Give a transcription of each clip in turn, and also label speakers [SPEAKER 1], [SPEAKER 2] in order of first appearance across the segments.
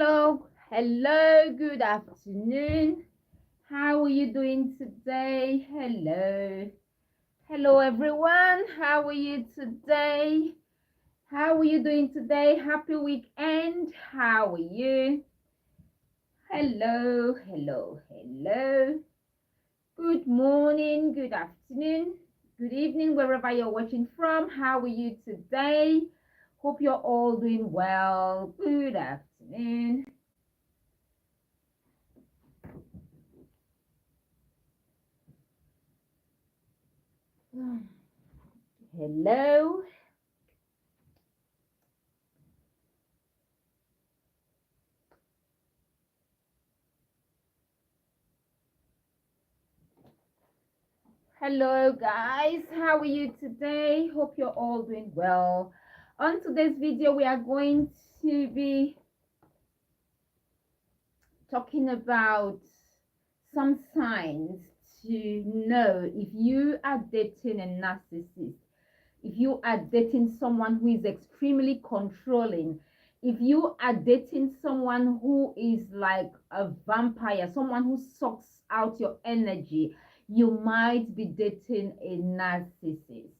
[SPEAKER 1] Hello, good afternoon. How are you doing today? Hello everyone. How are you today? How are you doing today? Happy weekend. How are you? Hello. Good morning, good afternoon, good evening, wherever you're watching from. How are you today? Hope you're all doing well. Good afternoon. Hello. Hello guys, how are you today? Hope you're all doing well. On today's video, we are going to be talking about some signs to know if you are dating a narcissist, if you are dating someone who is extremely controlling, if you are dating someone who is like a vampire, someone who sucks out your energy, you might be dating a narcissist.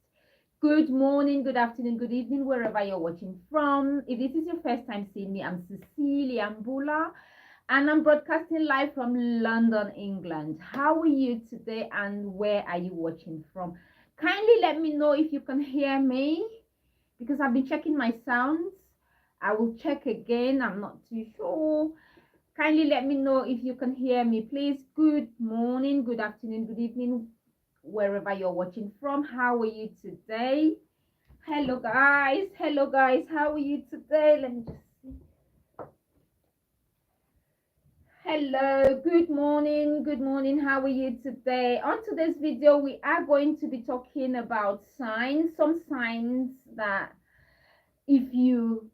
[SPEAKER 1] Good morning, good afternoon, good evening, wherever you're watching from. If this is your first time seeing me, I'm Cecilia Mbullah, and I'm broadcasting live from London, England. How are you today, and where are you watching from? Kindly let me know if you can hear me, because I've been checking my sounds. I will check again. I'm not too sure. Kindly let me know if you can hear me, please. Good morning, good afternoon, good evening, wherever you're watching from. How are you today? Hello guys. How are you today? Let me just see. Hello, good morning, how are you today? On today's video, we are going to be talking about some signs that if you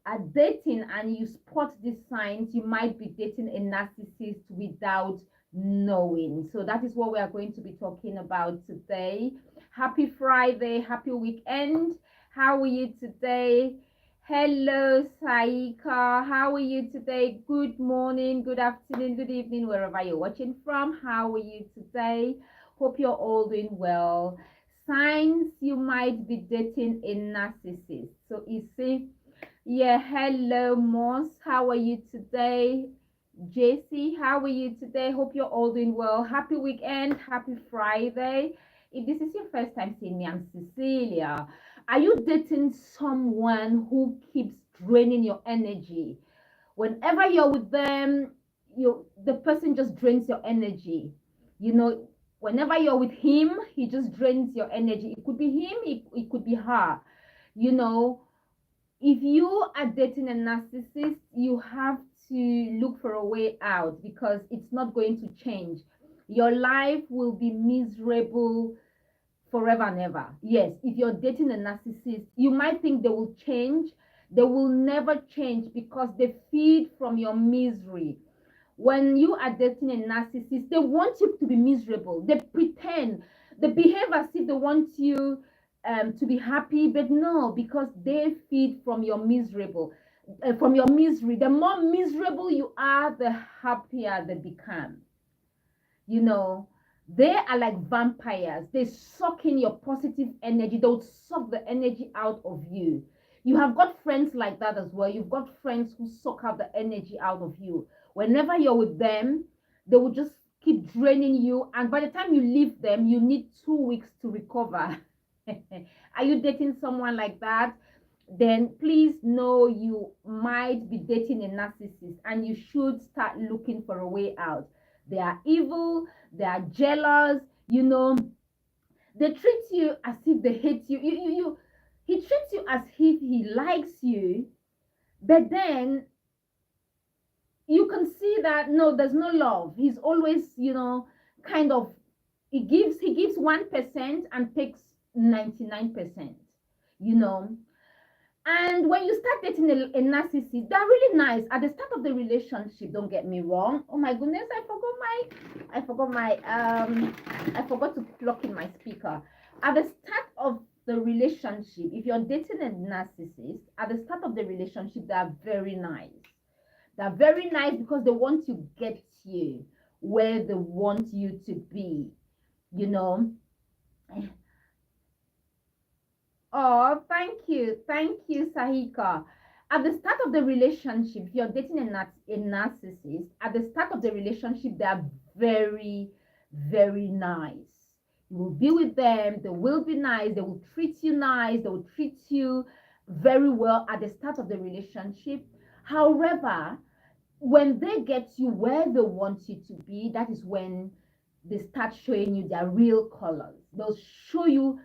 [SPEAKER 1] are dating and you spot these signs, you might be dating a narcissist without knowing. So that is what we are going to be talking about today. Happy Friday, happy weekend. How are you today? Hello Saika, how are you today? Good morning, good afternoon, good evening, wherever you're watching from. How are you today? Hope you're all doing well. Signs you might be dating a narcissist. So you see, yeah, hello Moss, how are you today? JC, how are you today? Hope you're all doing well. Happy weekend, happy Friday. If this is your first time seeing me, I'm Cecilia. Are you dating someone who keeps draining your energy? Whenever you're with them, the person just drains your energy. You know, whenever you're with him, he just drains your energy. It could be him, it could be her. You know, if you are dating a narcissist, you have to look for a way out, because it's not going to change. Your life will be miserable forever and ever. Yes, if you're dating a narcissist, you might think they will change. They will never change, because they feed from your misery. When you are dating a narcissist, they want you to be miserable. They pretend, they behave as if they want you to be happy, but no, because they feed from your from your misery. The more miserable you are, the happier they become. You know, they are like vampires. They suck in your positive energy. They'll suck the energy out of you. You have got friends like that as well. You've got friends who suck out the energy out of you. Whenever you're with them, they will just keep draining you, and by the time you leave them, you need 2 weeks to recover. Are you dating someone like that? Then please know you might be dating a narcissist, and you should start looking for a way out. They are evil, they are jealous, you know, they treat you as if they hate you. He treats you as if he likes you, but then you can see that no, there's no love. He's always, you know, kind of, he gives 1% and takes 99%, you know. And when you start dating a narcissist, they're really nice at the start of the relationship. Don't get me wrong. Oh my goodness, I forgot to plug in my speaker. At the start of the relationship, if you're dating a narcissist, at the start of the relationship, they are very nice. They're very nice because they want to get you where they want you to be, you know. Oh, thank you, Sahika. At the start of the relationship, if you're dating a narcissist, at the start of the relationship, they are very, very nice. You will be with them, they will be nice, they will treat you nice, they will treat you very well at the start of the relationship. However, when they get you where they want you to be, that is when they start showing you their real colors. They'll show you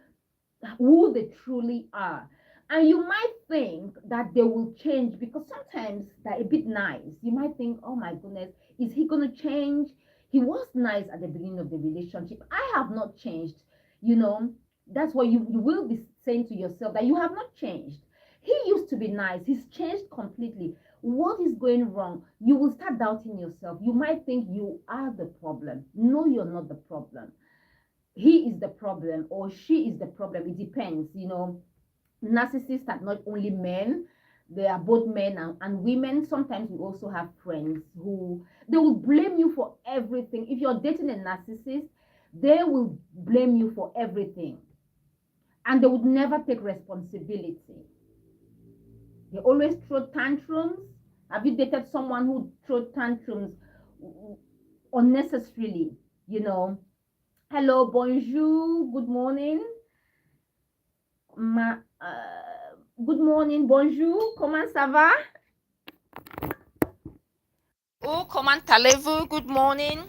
[SPEAKER 1] who they truly are. And you might think that they will change because sometimes they're a bit nice. You might think, oh my goodness, is he going to change? He was nice at the beginning of the relationship. I have not changed. You know, that's what you will be saying to yourself, that you have not changed. He used to be nice. He's changed completely. What is going wrong? You will start doubting yourself. You might think you are the problem. No, you're not the problem. He is the problem or she is the problem. It depends, you know. Narcissists are not only men, they are both men and women. Sometimes we also have friends who they will blame you for everything. If you're dating a narcissist, they will blame you for everything and they would never take responsibility. They always throw tantrums. Have you dated someone who throw tantrums unnecessarily, you know? Hello, bonjour, good morning. Good morning, bonjour, comment ça va? Oh, comment allez-vous? Good morning.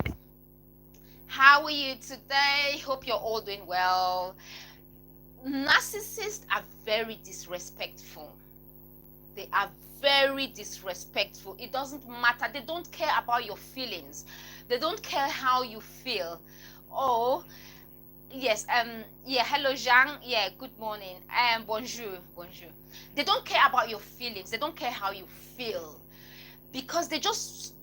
[SPEAKER 1] How are you today? Hope you're all doing well. Narcissists are very disrespectful. They are very disrespectful. It doesn't matter. They don't care about your feelings. They don't care how you feel. Oh, yes, yeah, hello Jean, yeah, good morning, bonjour. They don't care about your feelings, they don't care how you feel, because they just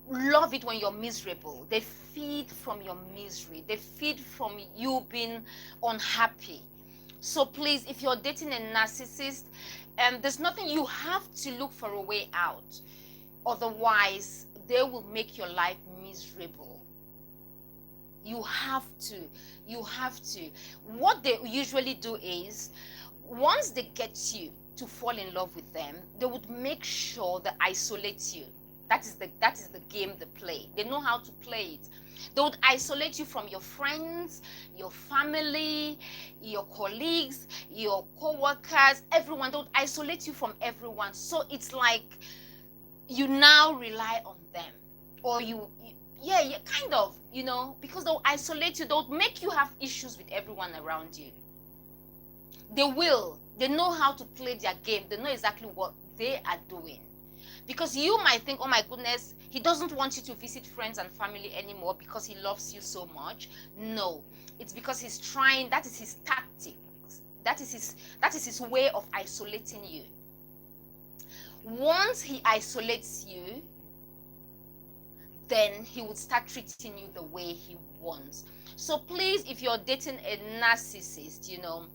[SPEAKER 1] love it when you're miserable. They feed from your misery, they feed from you being unhappy. So please, if you're dating a narcissist, there's nothing, you have to look for a way out, otherwise they will make your life miserable. You have to. What they usually do is, once they get you to fall in love with them, they would make sure they isolate you. That is the game they play. They know how to play it. They would isolate you from your friends, your family, your colleagues, your co-workers, everyone. They would isolate you from everyone. So it's like you now rely on them, or yeah, kind of, you know, because they'll isolate you. They'll make you have issues with everyone around you. They know how to play their game. They know exactly what they are doing. Because you might think, oh my goodness, he doesn't want you to visit friends and family anymore because he loves you so much. No, it's because he's trying. That is his tactics. That is his way of isolating you. Once he isolates you, then he would start treating you the way he wants. So please, if you're dating a narcissist, you know,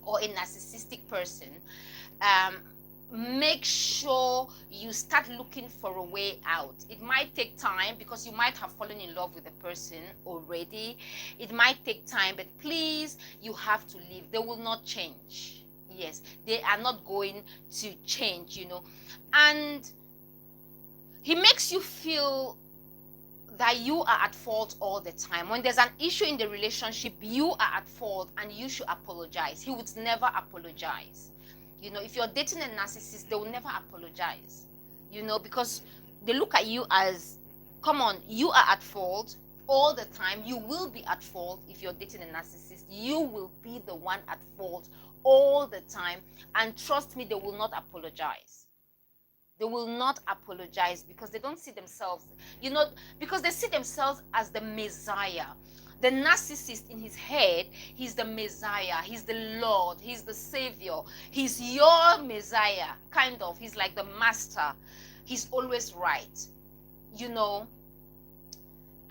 [SPEAKER 1] or a narcissistic person, make sure you start looking for a way out. It might take time because you might have fallen in love with the person already. It might take time, but please, you have to leave. They will not change. Yes, they are not going to change, you know. And he makes you feel that you are at fault all the time. When there's an issue in the relationship, you are at fault and you should apologize. He would never apologize. You know, if you're dating a narcissist, they will never apologize, you know, because they look at you as, come on, you are at fault all the time. You will be at fault if you're dating a narcissist. You will be the one at fault all the time. And trust me, they will not apologize. They will not apologize because they don't see themselves, you know, because they see themselves as the Messiah. The narcissist, in his head, he's the Messiah, he's the Lord, he's the Savior, he's your Messiah, kind of. He's like the master. He's always right, you know.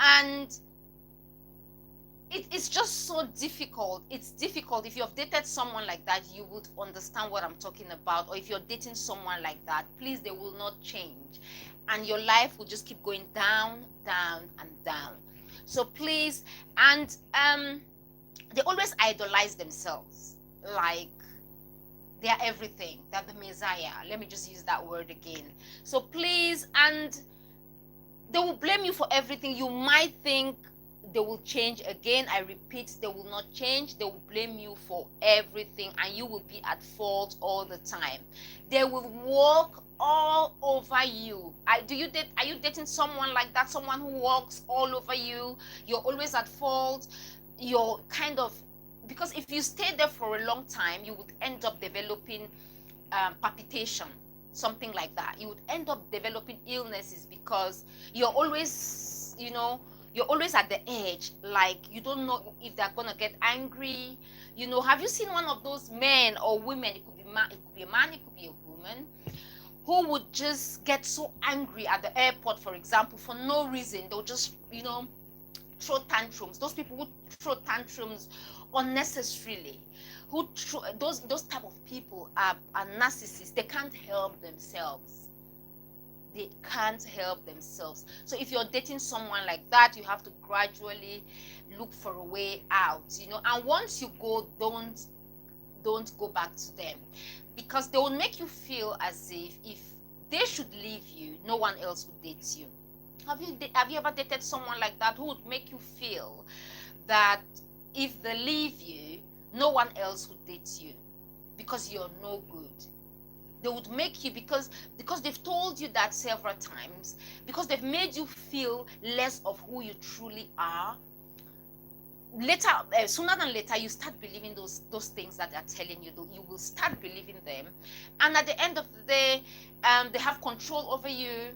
[SPEAKER 1] And
[SPEAKER 2] it's just so difficult. It's difficult. If you've dated someone like that, you would understand what I'm talking about. Or if you're dating someone like that, please, they will not change, and your life will just keep going down, down, and down. So please, and they always idolize themselves, like they are everything, they're the Messiah. Let me just use that word again. So please, and they will blame you for everything. You might think they will change. Again, I repeat, they will not change. They will blame you for everything, and you will be at fault all the time. They will walk all over you. Are you dating someone like that? Someone who walks all over you? You're always at fault. You're kind of, because if you stay there for a long time, you would end up developing palpitation, something like that. You would end up developing illnesses because you're always, you're always at the edge. Like, you don't know if they're gonna get angry. Have you seen one of those men or women? It could be man, it could be a man, it could be a woman, who would just get so angry at the airport, for example, for no reason. They'll just, throw tantrums. Those people who throw tantrums unnecessarily, those type of people are narcissists. They can't help themselves. They can't help themselves. So if you're dating someone like that, you have to gradually look for a way out, and once you go, don't go back to them, because they will make you feel as if they should leave you, no one else would date you. Have you ever dated someone like that, who would make you feel that if they leave you, no one else would date you because you're no good? They would make you, because they've told you that several times, because they've made you feel less of who you truly are. Later, sooner than later, you start believing those things that they're telling you. You will start believing them, and at the end of the day, they have control over you.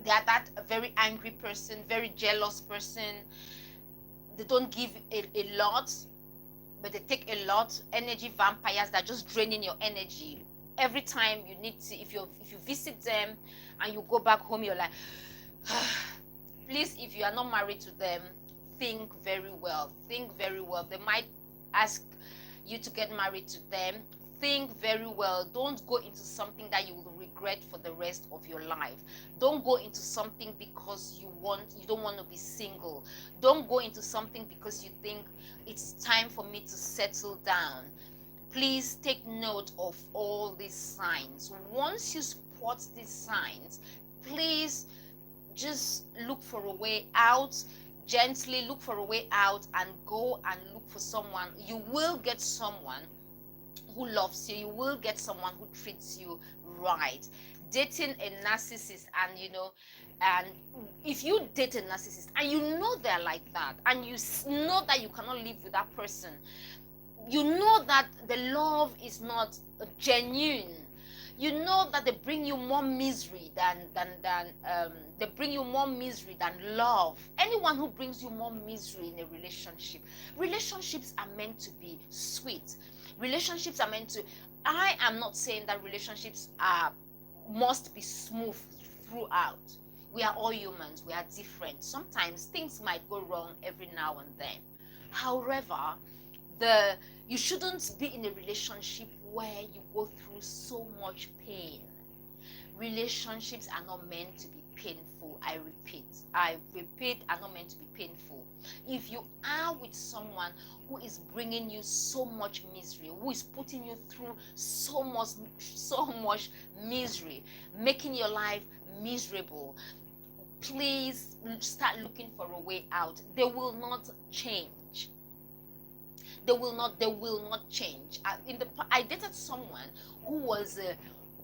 [SPEAKER 2] They are that very angry person, very jealous person. They don't give a lot, but they take a lot. Energy vampires that are just draining your energy. Every time you need to, if you visit them and you go back home, you're like, please, if you are not married to them, think very well. Think very well. They might ask you to get married to them. Think very well. Don't go into something that you will regret for the rest of your life. Don't go into something because you don't want to be single. Don't go into something because you think it's time for me to settle down. Please take note of all these signs. Once you spot these signs, please just look for a way out. Gently look for a way out and go and look for someone. You will get someone who loves you. You will get someone who treats you right. Dating a narcissist, and if you date a narcissist and you know they're like that, and you know that you cannot live with that person, you know that the love is not genuine, you know that they bring you more misery than they bring you more misery than love. Anyone who brings you more misery in a relationships are meant to be sweet. Relationships are meant to, I am not saying that relationships must be smooth throughout. We are all humans. We are different. Sometimes things might go wrong every now and then. However, you shouldn't be in a relationship where you go through so much pain. Relationships are not meant to be painful. I repeat, are not meant to be painful. If you are with someone who is bringing you so much misery, who is putting you through so much misery, making your life miserable, please start looking for a way out. They will not change. They will not change. I dated someone who was a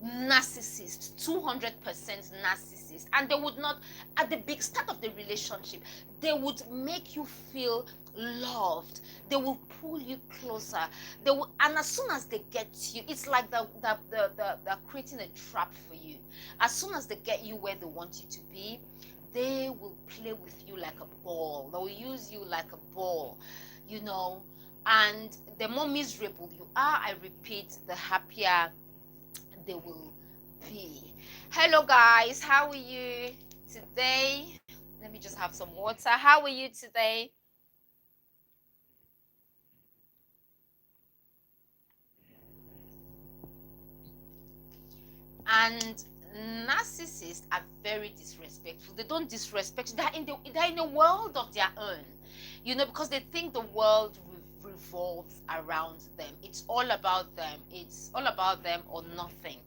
[SPEAKER 2] narcissist, 200% narcissist, and they would not, at the big start of the relationship, they would make you feel loved. They will pull you closer. And as soon as they get you, it's like they're creating a trap for you. As soon as they get you where they want you to be, they will play with you like a ball. They will use you like a ball, and the more miserable you are, I repeat, the happier they will be. Hello guys, how are you today? Let me just have some water. How are you today? And narcissists are very disrespectful. They don't disrespect you. They're in a world of their own, because they think the world revolves around them. It's all about them. It's all about them or nothing.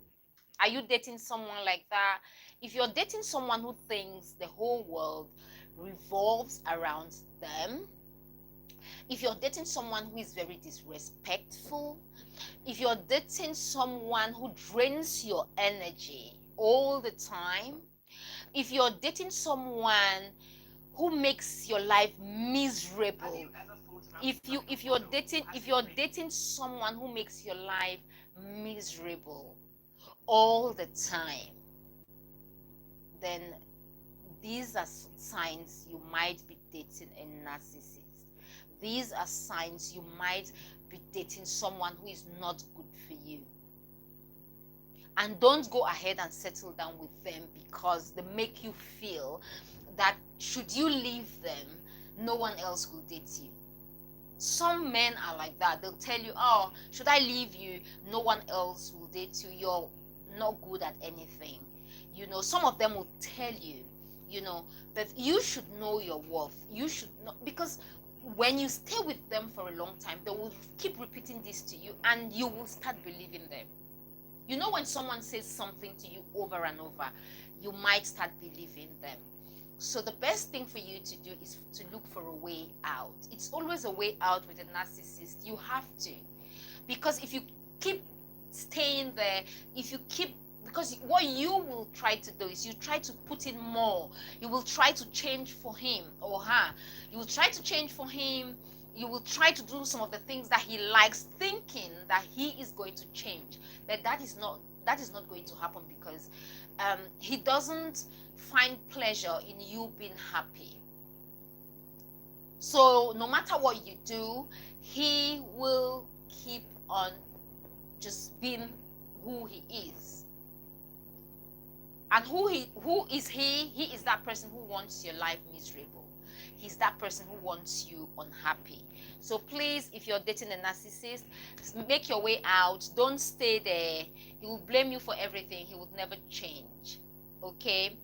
[SPEAKER 2] Are you dating someone like that? If you're dating someone who thinks the whole world revolves around them, if you're dating someone who is very disrespectful, if you're dating someone who drains your energy all the time, if you're dating someone who makes your life miserable, if you're dating someone who makes your life miserable all the time, then these are signs you might be dating a narcissist. These are signs you might be dating someone who is not good for you. And don't go ahead and settle down with them because they make you feel that should you leave them, no one else will date you. Some men are like that. They'll tell you, oh, should I leave you, no one else will date you. You're not good at anything. Some of them will tell you, that you should know your worth. You should not, because when you stay with them for a long time, they will keep repeating this to you and you will start believing them. When someone says something to you over and over, you might start believing them. So the best thing for you to do is to look for a way out. It's always a way out with a narcissist. You have to. Because if you keep staying there, because what you will try to do is you try to put in more. You will try to change for him or her. You will try to change for him. You will try to do some of the things that he likes, thinking that he is going to change. But that is not going to happen, because he doesn't find pleasure in you being happy. So no matter what you do, he will keep on just being who he is. And who is he? He is that person who wants your life miserable. He's that person who wants you unhappy. So please, if you're dating a narcissist, make your way out. Don't stay there. He will blame you for everything. He will never change. Okay?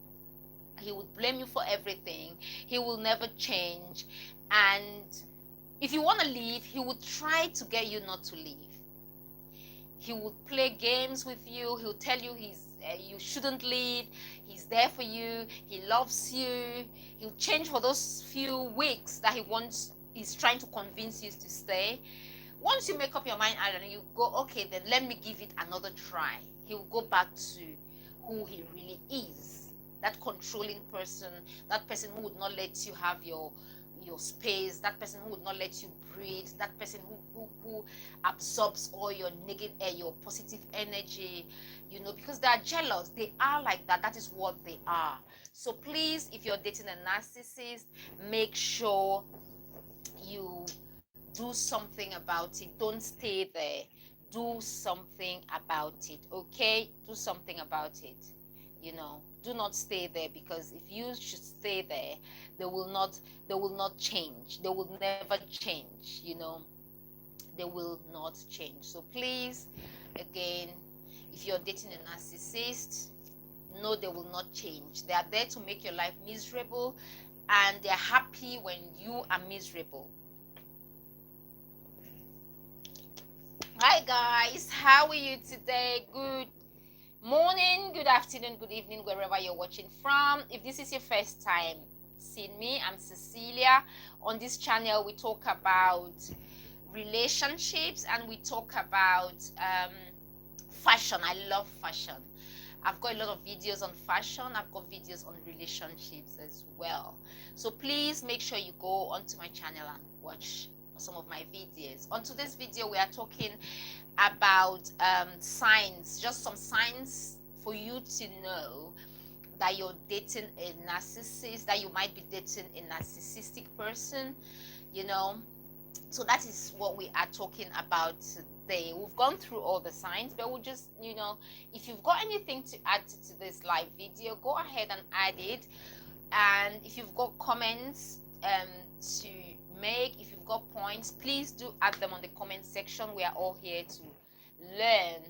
[SPEAKER 2] He will blame you for everything. He will never change. And if you want to leave, he will try to get you not to leave. He will play games with you. He'll tell you you shouldn't leave. He's there for you. He loves you. He'll change for those few weeks that he's trying to convince you to stay. Once you make up your mind and you go, okay, then let me give it another try, he will go back to who he really is. That controlling person, that person who would not let you have your space, that person who would not let you breathe, that person who absorbs all your negative, your positive energy, because they are jealous. They are like that. That is what they are. So please, if you're dating a narcissist, make sure you do something about it. Don't stay there. Do something about it. Okay? Do something about it. Do not stay there, because if you should stay there, they will not change. They will never change. They will not change. So please, again, if you're dating a narcissist, no, they will not change. They are there to make your life miserable, and they're happy when you are miserable. Hi guys, how are you today? Good morning, good afternoon, good evening, wherever you're watching from. If this is your first time seeing me, I'm Cecilia. On this channel, we talk about relationships and we talk about fashion. I love fashion. I've got a lot of videos on fashion. I've got videos on relationships as well. So please make sure you go onto my channel and watch some of my videos. On today's video, we are talking about signs, just some signs for you to know that you're dating a narcissist, that you might be dating a narcissistic person, So that is what we are talking about today. We've gone through all the signs, but we'll just, if you've got anything to add to this live video, go ahead and add it. And if you've got comments to make, if you've got points, please do add them on the comment section. We are all here to learn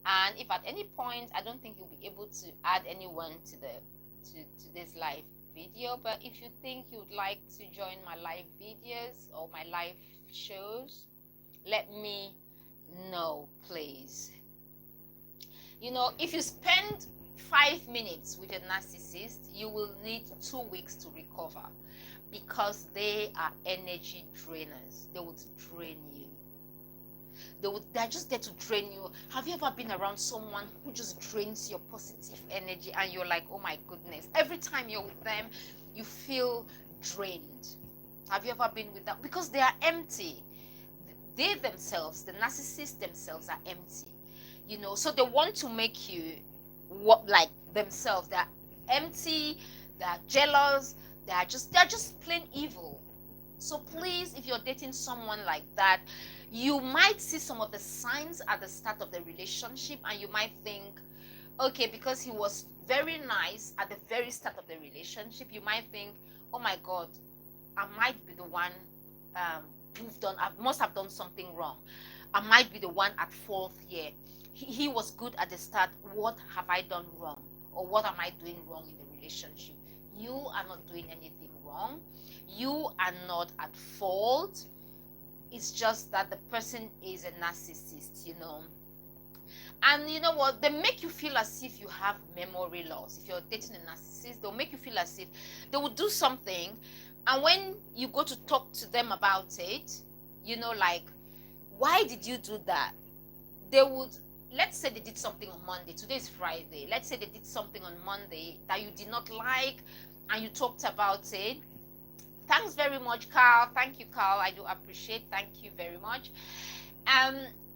[SPEAKER 2] And if at any point, I don't think you'll be able to add anyone to this live video, but if you think you would like to join my live videos or my live shows, let me know, please. If you spend 5 minutes with a narcissist, you will need 2 weeks to recover, because they are energy drainers. They would drain you. They're just there to drain you. Have you ever been around someone who just drains your positive energy and you're like, oh my goodness, every time you're with them you feel drained? Have you ever been with that? Because they are empty. They themselves, the narcissists themselves, are empty. So they want to make you like themselves. They're empty, they're jealous, they're just plain evil. So please, if you're dating someone like that, you might see some of the signs at the start of the relationship, and you might think, okay, because he was very nice at the very start of the relationship, you might think, oh my God, I might be the one I must have done something wrong. I might be the one at fault here. He was good at the start. What have I done wrong? Or what am I doing wrong in the relationship? You are not doing anything wrong. You are not at fault. It's just that the person is a narcissist, And you know what? They make you feel as if you have memory loss. If you're dating a narcissist, they'll make you feel as if they will do something, and when you go to talk to them about it, like, why did you do that? They would, let's say they did something on Monday. Today is Friday. Let's say they did something on Monday that you did not like, and you talked about it. Thanks very much, Carl. Thank you, Carl. I do appreciate. Thank you very much.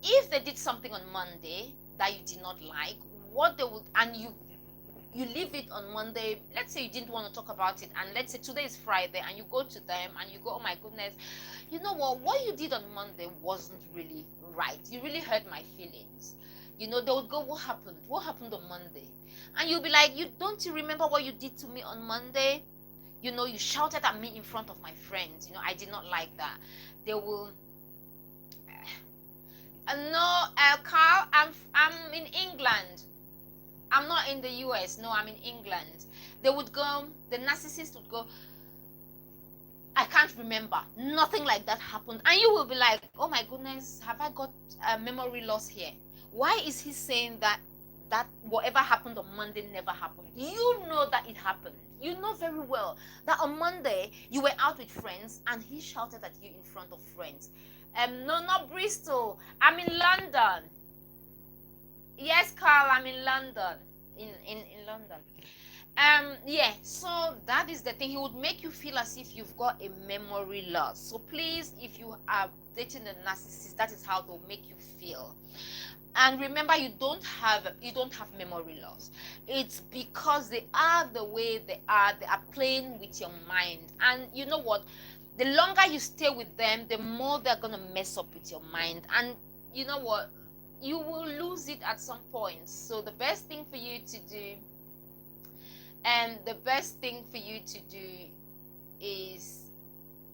[SPEAKER 2] If they did something on Monday that you did not like, what they would, and you leave it on Monday. Let's say you didn't want to talk about it, and let's say today is Friday, and you go to them and you go, oh my goodness, you know what you did on Monday wasn't really right. You really hurt my feelings. They would go, what happened on Monday? And you'll be like, don't you remember what you did to me on Monday? You shouted at me in front of my friends. I did not like that. They will, no, Carl, I'm in England. I'm not in the US. No, I'm in England. They would go, the narcissist would go, I can't remember. Nothing like that happened. And you will be like, oh my goodness, have I got memory loss here? Why is he saying that whatever happened on Monday never happened? You know that it happened. You know very well that on Monday you were out with friends and he shouted at you in front of friends. No, not Bristol. I'm in London. Yes, Carl, I'm in London. In London. Yeah, so that is the thing. He would make you feel as if you've got a memory loss. So please, if you are dating a narcissist, that is how they'll make you feel. And remember, you don't have memory loss. It's because they are the way they are. They are playing with your mind. And you know what? The longer you stay with them, the more they're gonna mess up with your mind. And you know what? You will lose it at some point. So the best thing for you to do, is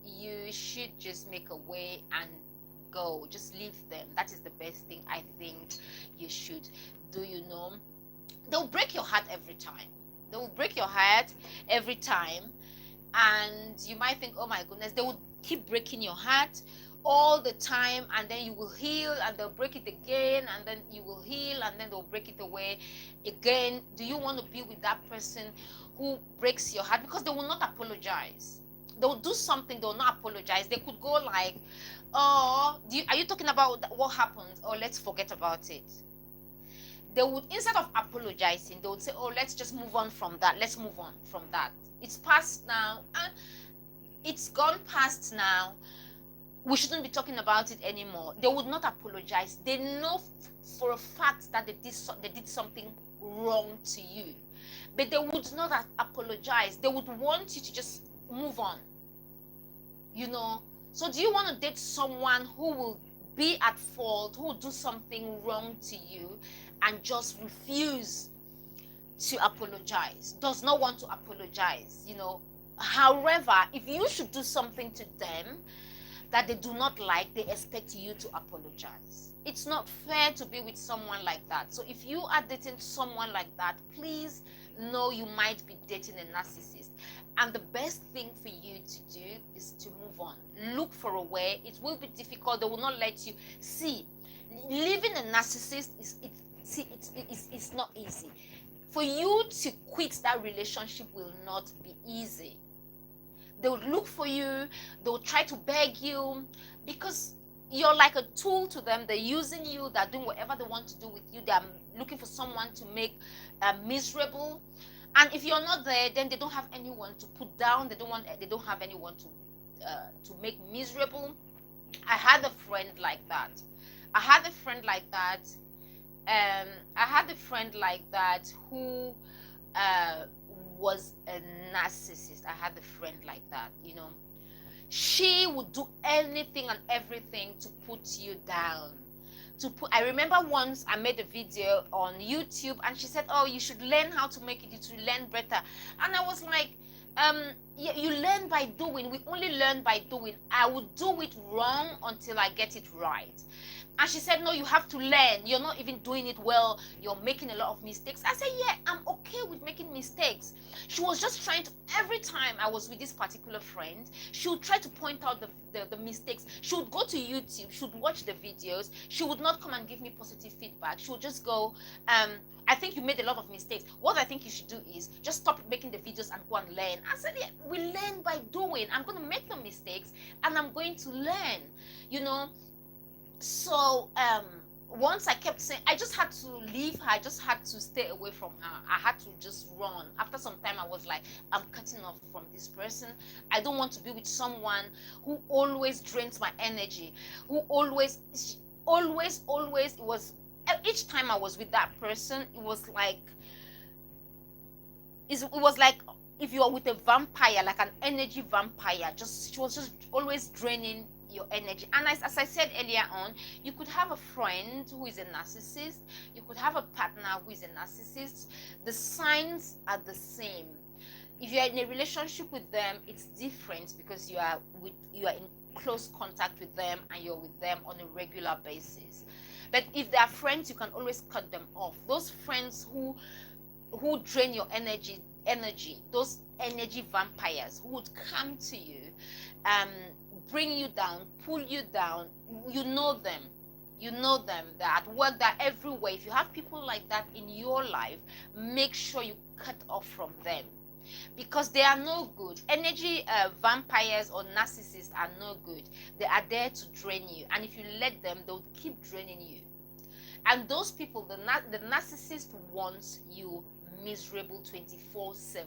[SPEAKER 2] you should just make a way and go. Just leave them. That is the best thing I think you should do. They'll break your heart every time. They will break your heart every time, and you might think, oh my goodness, they will keep breaking your heart all the time, and then you will heal and they'll break it again, and then you will heal and then they'll break it away again. Do you want to be with that person who breaks your heart? Because they will not apologize. They'll do something, they'll not apologize. They could go like, oh, are you talking about what happened? Or let's forget about it. They would, instead of apologizing, they would say, oh, let's just move on from that. Let's move on from that. It's past now, and it's gone past now. We shouldn't be talking about it anymore. They would not apologize. They know for a fact that they did something wrong to you, but they would not apologize. They would want you to just move on. So do you want to date someone who will be at fault, who will do something wrong to you and just refuse to apologize, does not want to apologize? However, if you should do something to them that they do not like, they expect you to apologize. It's not fair to be with someone like that. So if you are dating someone like that, please know you might be dating a narcissist. And the best thing for you to do is to move on. Look for a way. It will be difficult. They will not let you see. Living a narcissist it's not easy. For you to quit that relationship will not be easy. They'll look for you. They'll try to beg you because you're like a tool to them. They're using you. They're doing whatever they want to do with you. They're looking for someone to make miserable. And if you're not there, then they don't have anyone to put down. They don't have anyone to make miserable. I had a friend like that. I had a friend like that who was a narcissist. I had a friend like that, you know. She would do anything and everything to put you down. I remember once I made a video on YouTube and she said, oh, you should learn how to make it, you should learn better. And I was like, yeah, you learn by doing. We only learn by doing. I would do it wrong until I get it right. And she said, no, you have to learn. You're not even doing it well. You're making a lot of mistakes. I said, yeah, I'm okay with making mistakes. She was just trying to, every time I was with this particular friend, she would try to point out the mistakes. She would go to YouTube. She would watch the videos. She would not come and give me positive feedback. She would just go, I think you made a lot of mistakes. What I think you should do is just stop making the videos and go and learn. I said, yeah, we learn by doing. I'm going to make the mistakes and I'm going to learn, you know. So once I kept saying, I just had to leave her. I just had to stay away from her. I had to just run. After some time, I was like, I'm cutting off from this person. I don't want to be with someone who always drains my energy, who always, it was, each time I was with that person, it was like if you are with a vampire, like an energy vampire, she was just always draining your energy. And as I said earlier on, you could have a friend who is a narcissist, you could have a partner who is a narcissist. The signs are the same. If you are in a relationship with them, it's different because you are in close contact with them and you're with them on a regular basis. But if they are friends, you can always cut them off. Those friends who drain your energy, those energy vampires who would come to you, bring you down, pull you down, you know them. They're at work, they're everywhere. If you have people like that in your life, make sure you cut off from them because they are no good. Energy vampires or narcissists are no good. They are there to drain you, and if you let them, they'll keep draining you. And those people, the narcissist wants you miserable 24/7.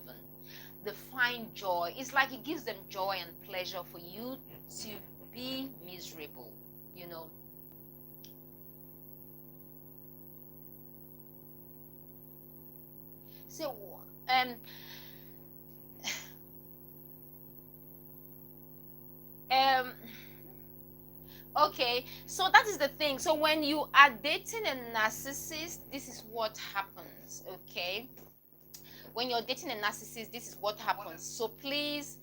[SPEAKER 2] They find joy. It's like it gives them joy and pleasure for you to be miserable, you know. So, okay, so that is the thing. So when you are dating a narcissist, this is what happens, okay? When you're dating a narcissist, this is what happens. So please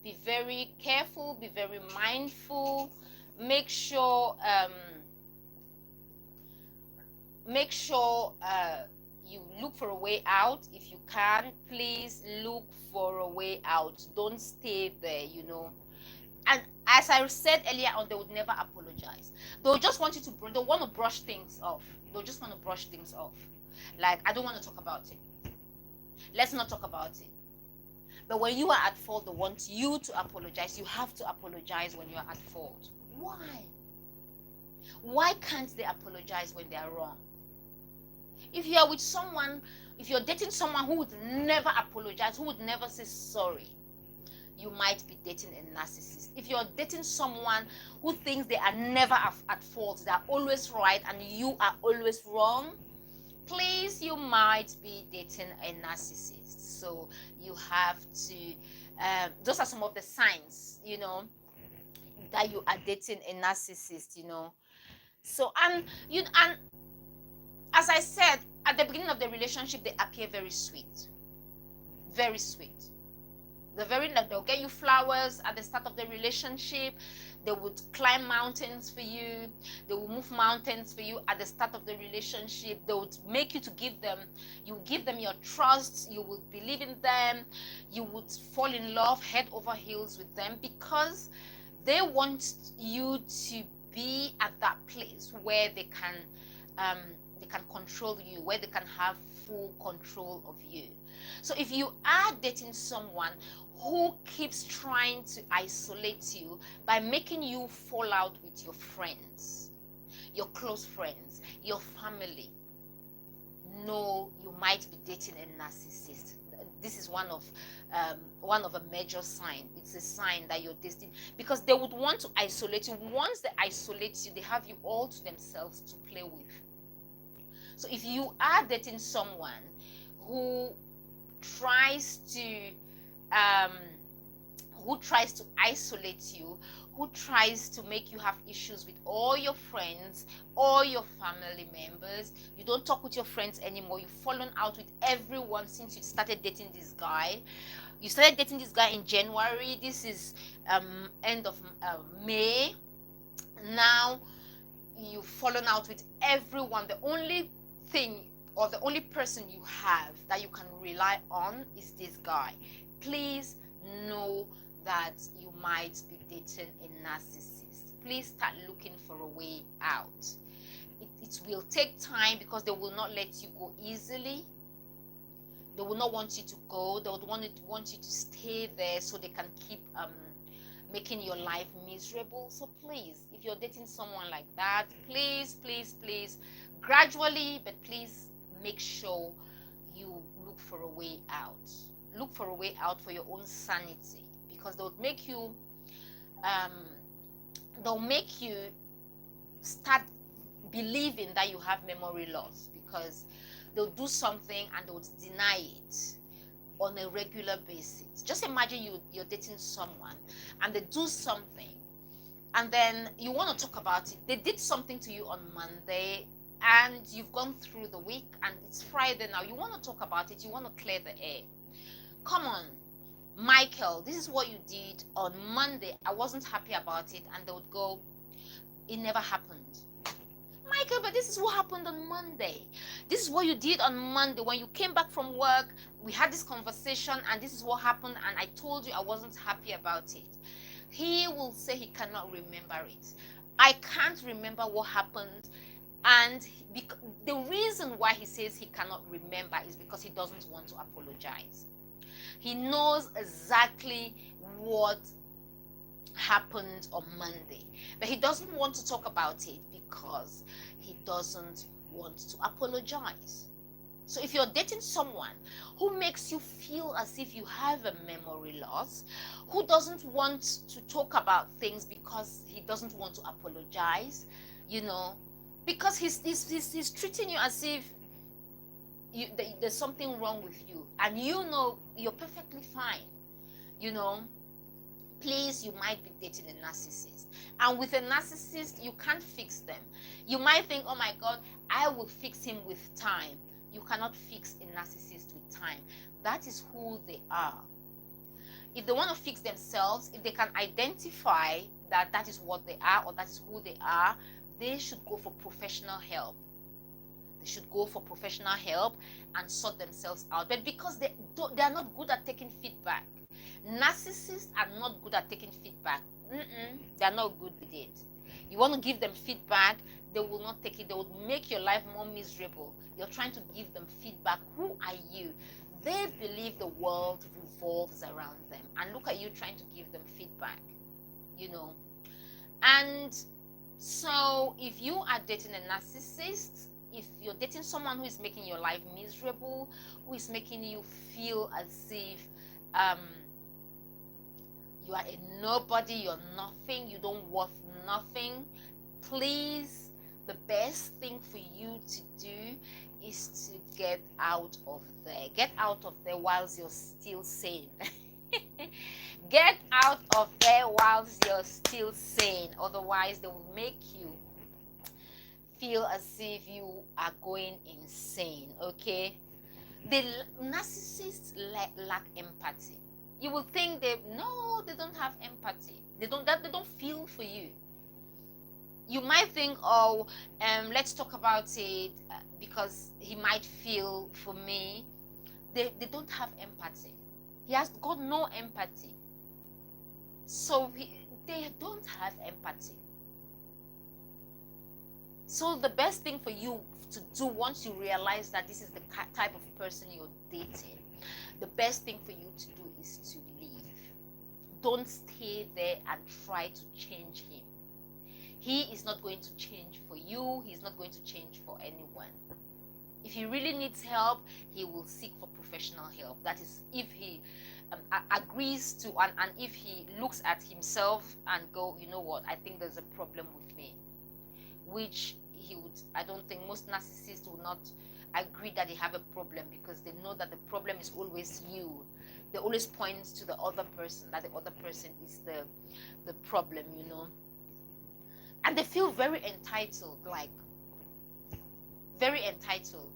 [SPEAKER 2] be very careful, be very mindful. Make sure you look for a way out. If you can, please look for a way out. Don't stay there, you know. And as I said earlier on, they would never apologize. They'll just want you to, they want to brush things off. They'll just want to brush things off. Like, I don't want to talk about it. Let's not talk about it. But when you are at fault, they want you to apologize. You have to apologize when you are at fault. Why? Why can't they apologize when they are wrong? If you are with someone, if you're dating someone who would never apologize, who would never say sorry, you might be dating a narcissist. If you're dating someone who thinks they are never at fault, they are always right and you are always wrong, please, you might be dating a narcissist. So you have to, those are some of the signs, you know, that you are dating a narcissist, you know. So, and as I said, at the beginning of the relationship, they appear very sweet. Very sweet. They'll get you flowers at the start of the relationship. They would climb mountains for you. They will move mountains for you at the start of the relationship. They would make you to give them, you give them your trust. You would believe in them. You would fall in love head over heels with them, because they want you to be at that place where they can control you, where they can have full control of you. So if you are dating someone who keeps trying to isolate you by making you fall out with your friends, your close friends, your family, no, you might be dating a narcissist. This is one of a major sign. It's a sign that you're dating, because they would want to isolate you. Once they isolate you, they have you all to themselves to play with. So if you are dating someone who tries to isolate you, who tries to make you have issues with all your friends, all your family members, you don't talk with your friends anymore, you've fallen out with everyone since you started dating this guy. You started dating this guy in January. This is end of May. Now you've fallen out with everyone. The only thing, or the only person you have that you can rely on, is this guy. Please know that you might be dating a narcissist. Please start looking for a way out. It will take time, because they will not let you go easily. They will not want you to go. They would want you to stay there, so they can keep making your life miserable. So please, if you're dating someone like that, please, gradually, but please make sure you look for a way out. Look for a way out for your own sanity, because they'll make you start believing that you have memory loss, because they'll do something and they'll deny it on a regular basis. Just imagine you're dating someone and they do something, and then you want to talk about it. They did something to you on Monday, and you've gone through the week, and it's Friday now. You want to talk about it. You want to clear the air. Come on, Michael, this is what you did on Monday. I wasn't happy about it. And they would go, it never happened. Michael, but this is what happened on Monday. This is what you did on Monday. When you came back from work, we had this conversation, and this is what happened, and I told you I wasn't happy about it. He will say he cannot remember it. I can't remember what happened. And the reason why he says he cannot remember is because he doesn't want to apologize. He knows exactly what happened on Monday, but he doesn't want to talk about it because he doesn't want to apologize. So if you're dating someone who makes you feel as if you have a memory loss, who doesn't want to talk about things because he doesn't want to apologize, because he's treating you as if there's something wrong with you, and you're perfectly fine, please, you might be dating a narcissist. And with a narcissist, you can't fix them. You might think, oh my God, I will fix him with time. You cannot fix a narcissist with time. That is who they are. If they want to fix themselves, if they can identify that is what they are, or that is who they are, they should go for professional help. They should go for professional help and sort themselves out. But because they are not good at taking feedback. Narcissists are not good at taking feedback. They are not good with it. You want to give them feedback, they will not take it. They will make your life more miserable. You're trying to give them feedback. Who are you? They believe the world revolves around them. And look at you trying to give them feedback. And so if you are dating a narcissist, if you're dating someone who is making your life miserable, who is making you feel as if you are a nobody, you're nothing, you don't worth nothing, please, the best thing for you to do is to get out of there. Get out of there whilst you're still sane. Get out of there whilst you're still sane. Otherwise, they will make you feel as if you are going insane, okay? The narcissists lack empathy. You will think they don't have empathy. They don't feel for you. You might think, oh, let's talk about it because he might feel for me. They don't have empathy. He has got no empathy. So they don't have empathy. So the best thing for you to do once you realize that this is the type of person you're dating, the best thing for you to do is to leave. Don't stay there and try to change him. He is not going to change for you. He's not going to change for anyone. If he really needs help, he will seek for professional help. That is, if he agrees to, and if he looks at himself and go, you know what, I think there's a problem with me, which he would, I don't think most narcissists will not agree that they have a problem, because they know that the problem is always you. They always point to the other person, that the other person is the problem, you know. And they feel very entitled, like very entitled.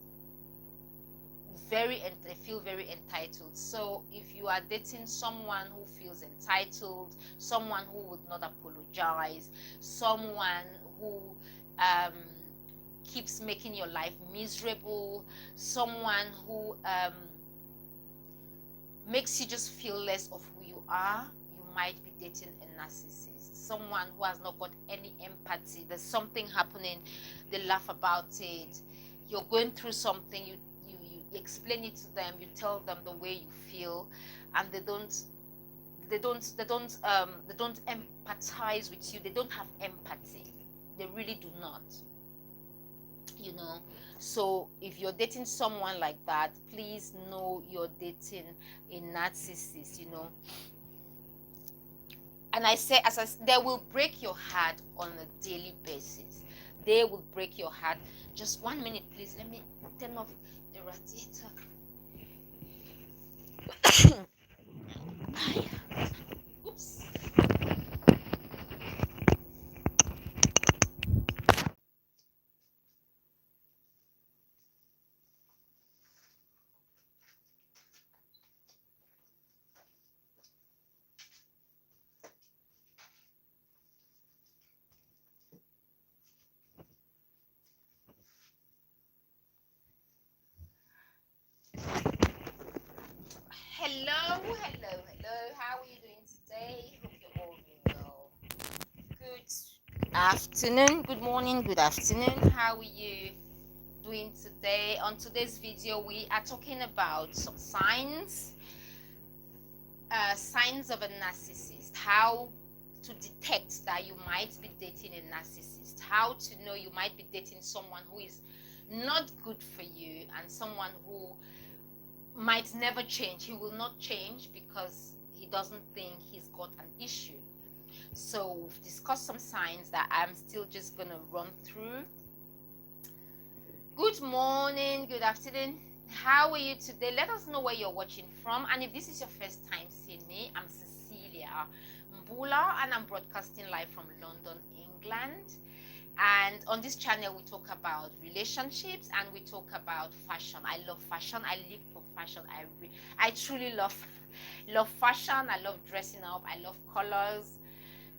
[SPEAKER 2] They feel very entitled. So if you are dating someone who feels entitled, someone who would not apologize, someone who keeps making your life miserable, someone who makes you just feel less of who you are, you might be dating a narcissist. Someone who has not got any empathy. There's something happening, they laugh about it. You're going through something, you explain it to them, you tell them the way you feel, and they don't empathize with you. They don't have empathy. They really do not, you know. So if you're dating someone like that, please know you're dating a narcissist, you know. And I say, they will break your heart on a daily basis. They will break your heart. Just 1 minute, please. Let me turn off the radiator. Oops. Hello. How are you doing today? Hope you're all doing well. Good afternoon, good morning, good afternoon. How are you doing today? On today's video, we are talking about some signs of a narcissist. How to detect that you might be dating a narcissist. How to know you might be dating someone who is not good for you, and someone who might never change. He will not change because he doesn't think he's got an issue. So we've discussed some signs that I'm still just gonna run through. Good morning, good afternoon. How are you today? Let us know where you're watching from, and if this is your first time seeing me, I'm Cecilia Mbullah, and I'm broadcasting live from London, England. And on this channel, we talk about relationships and we talk about fashion. I love fashion. I live for fashion. I truly love fashion. I love dressing up. I love colors.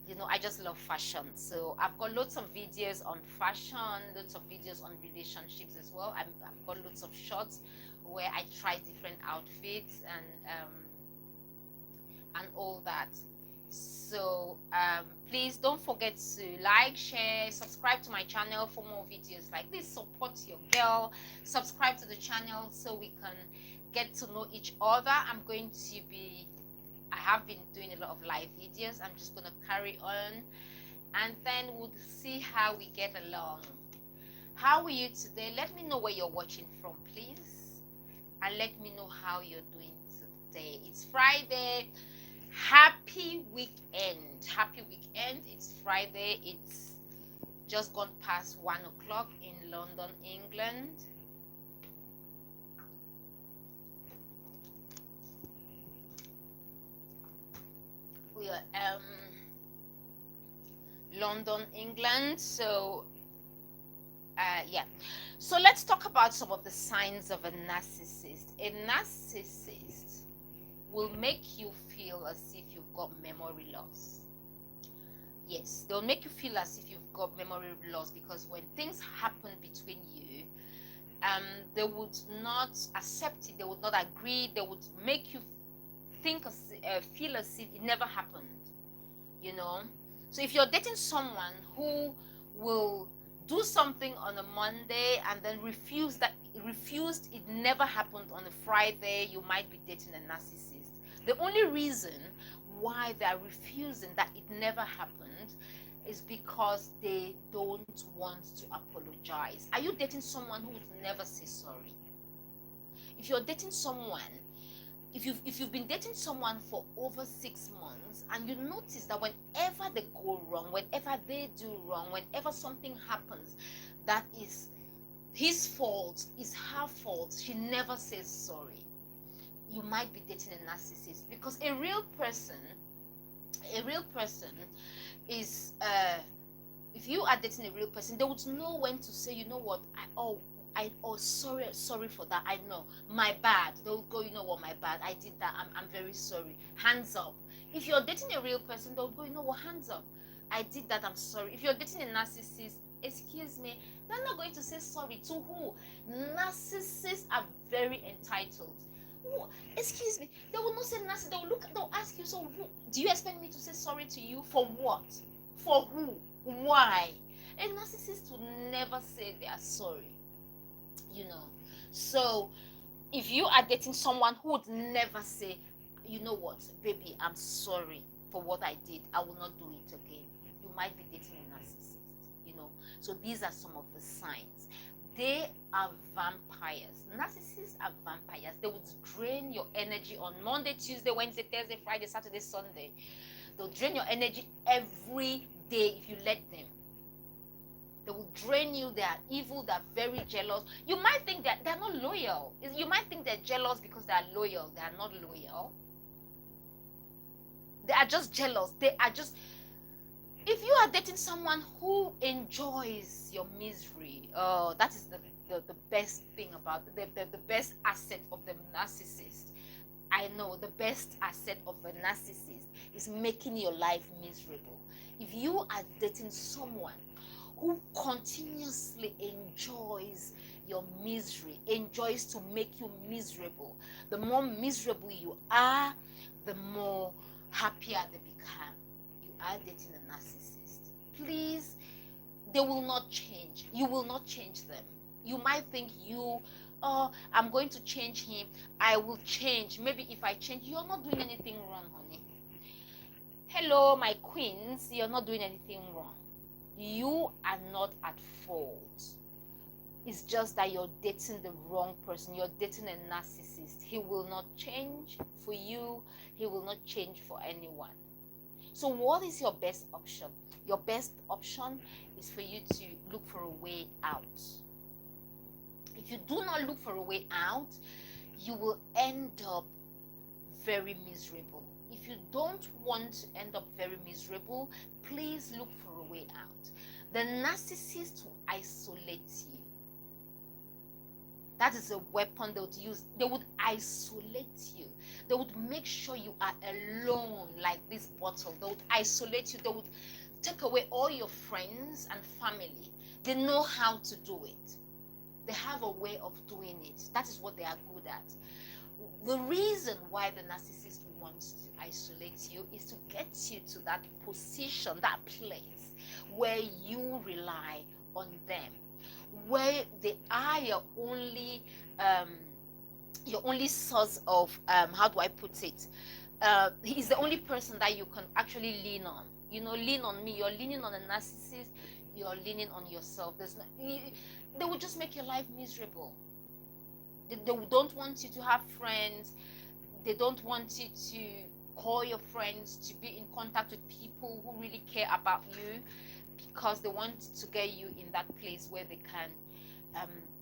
[SPEAKER 2] You know, I just love fashion. So I've got lots of videos on fashion, lots of videos on relationships as well. I've got lots of shots where I try different outfits and all that. So please don't forget to like, share, subscribe to my channel for more videos like this. Support your girl. Subscribe to the channel so we can get to know each other. I have been doing a lot of live videos. I'm just going to carry on, and then we'll see how we get along. How are you today? Let me know where you're watching from, please, and let me know how you're doing today. It's Friday. Happy weekend. It's Friday. It's just gone past 1 o'clock in London, England. We are London, England. So yeah, so let's talk about some of the signs of a narcissist. A narcissist will make you feel as if you've got memory loss. Yes, they'll make you feel as if you've got memory loss, because when things happen between you, they would not accept it, they would not agree, they would make you feel as if it never happened, you know. So if you're dating someone who will do something on a Monday and then refused it never happened on a Friday, you might be dating a narcissist. The only reason why they're refusing that it never happened is because they don't want to apologize. Are you dating someone who would never say sorry? If you're dating someone, if you've been dating someone for over 6 months and you notice that whenever they go wrong, whenever they do wrong, whenever something happens that is his fault, is her fault, she never says sorry, you might be dating a narcissist. Because a real person is if you are dating a real person, they would know when to say, you know what, sorry for that, I know, my bad. They'll go, you know what, my bad, I did that, I'm very sorry, hands up. If you're dating a real person, they'll go, you know what, hands up, I did that, I'm sorry. If you're dating a narcissist, excuse me, they're not going to say sorry. To who? Narcissists are very entitled. Oh, excuse me, they will not say narcissist. They'll ask you, so who, do you expect me to say sorry to you? For what? For who? Why? A narcissist will never say they are sorry, you know. So if you are dating someone who would never say, you know what, baby, I'm sorry for what I did, I will not do it again, you might be dating a narcissist, you know. So these are some of the signs. They are vampires. Narcissists are vampires. They would drain your energy on Monday, Tuesday, Wednesday, Thursday, Friday, Saturday, Sunday. They'll drain your energy every day if you let them. They will drain you. They are evil. They are very jealous. You might think that they're not loyal. You might think they're jealous because they are loyal. They are not loyal. They are just jealous. They are just... If you are dating someone who enjoys your misery, that is the best thing about the best asset of the narcissist. I know the best asset of a narcissist is making your life miserable. If you are dating someone who continuously enjoys your misery, enjoys to make you miserable, the more miserable you are, the more happier they become. You are dating a narcissist. Please, they will not change. You will not change them. You might think I'm going to change him, I will change. Maybe if I change, you're not doing anything wrong, honey. Hello, my queens, you're not doing anything wrong. You are not at fault. It's just that you're dating the wrong person. You're dating a narcissist. He will not change for you. He will not change for anyone. So what is your best option? Your best option is for you to look for a way out. If you do not look for a way out, you will end up very miserable. If you don't want to end up very miserable, please look for a way out. The narcissist will isolate you. That is a weapon they would use. They would isolate you. They would make sure you are alone, like this bottle. They would isolate you. They would take away all your friends and family. They know how to do it. They have a way of doing it. That is what they are good at. The reason why the narcissist wants to isolate you is to get you to that position, that place where you rely on them, where they are your only source of how do I put it? He's the only person that you can actually lean on. You know, lean on me. You're leaning on a narcissist. You're leaning on yourself. They will just make your life miserable. They don't want you to have friends. They don't want you to call your friends, to be in contact with people who really care about you, because they want to get you in that place where they can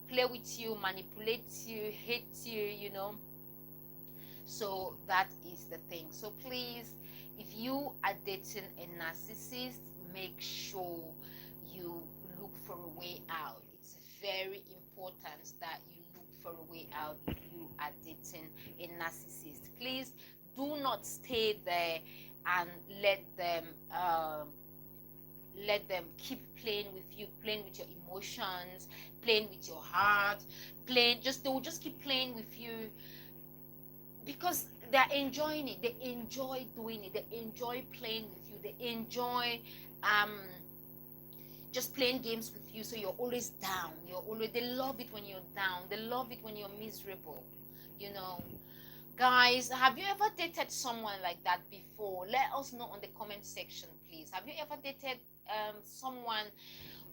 [SPEAKER 2] play with you, manipulate you, hate you, you know. So that is the thing. So please, if you are dating a narcissist, make sure you look for a way out. It's very important that you look for a way out if you are dating a narcissist. Please Do not stay there and let them keep playing with you, playing with your emotions, playing with your heart, they will just keep playing with you, because they're enjoying it. They enjoy doing it. They enjoy playing with you. They enjoy just playing games with you. So you're always down. They love it when you're down. They love it when you're miserable. You know, guys, have you ever dated someone like that before? Let us know on the comment section, please. Have you ever dated someone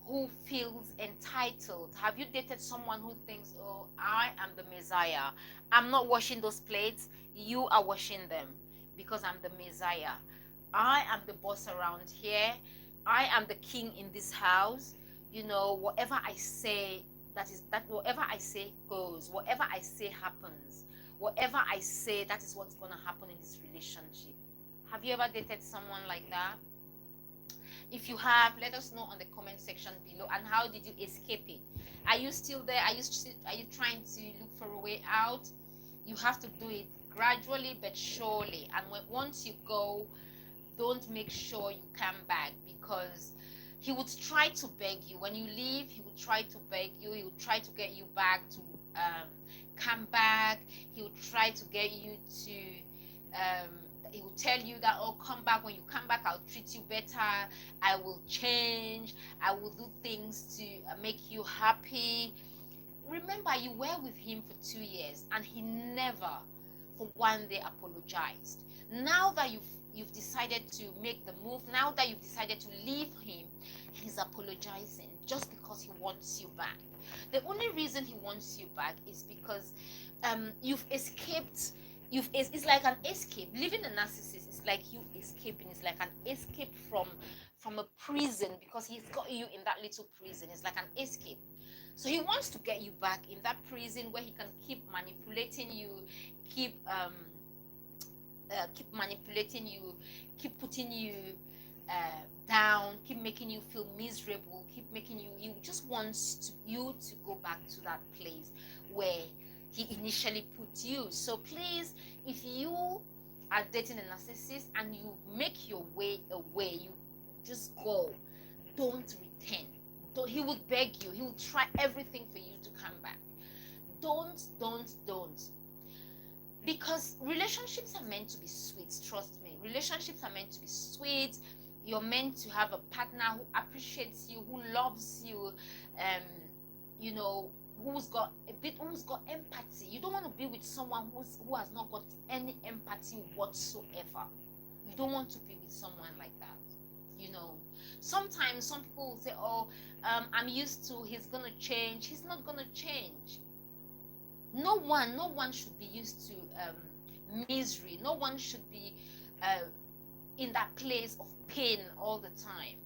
[SPEAKER 2] who feels entitled? Have you dated someone who thinks, oh, I am the Messiah, I'm not washing those plates, you are washing them, because I'm the Messiah, I am the boss around here, I am the king in this house, you know, whatever I say, whatever I say goes, whatever I say happens, whatever I say, that is what's going to happen in this relationship? Have you ever dated someone like that? If you have, let us know on the comment section below. And how did you escape it? Are you still there? Are you trying to look for a way out? You have to do it gradually but surely. And once you go, don't make sure you come back, because he would try to beg you. When you leave, he would try to beg you. He would try to get you back to come back. He would try to get you to he will tell you that, oh, come back. When you come back, I'll treat you better, I will change, I will do things to make you happy. Remember, you were with him for 2 years and he never for one day apologized. Now that you've decided to make the move, now that you've decided to leave him, he's apologizing just because he wants you back. The only reason he wants you back is because you've escaped. It's like an escape. Living a narcissist is like you escaping. It's like an escape from a prison, because he's got you in that little prison. It's like an escape. So he wants to get you back in that prison where he can keep manipulating you, keep manipulating you, keep putting you down, keep making you feel miserable, keep making you. He just wants you to go back to that place where he initially put you. So please, if you are dating a narcissist and you make your way away, you just go. Don't return. He would beg you. He will try everything for you to come back. Don't. Because relationships are meant to be sweet. Trust me. Relationships are meant to be sweet. You're meant to have a partner who appreciates you, who loves you, you know, who's got empathy. You don't want to be with someone who has not got any empathy whatsoever. You don't want to be with someone like that. You know, sometimes some people will say, oh, I'm used to, he's gonna change. He's not gonna change. No one should be used to misery. No one should be in that place of pain all the time.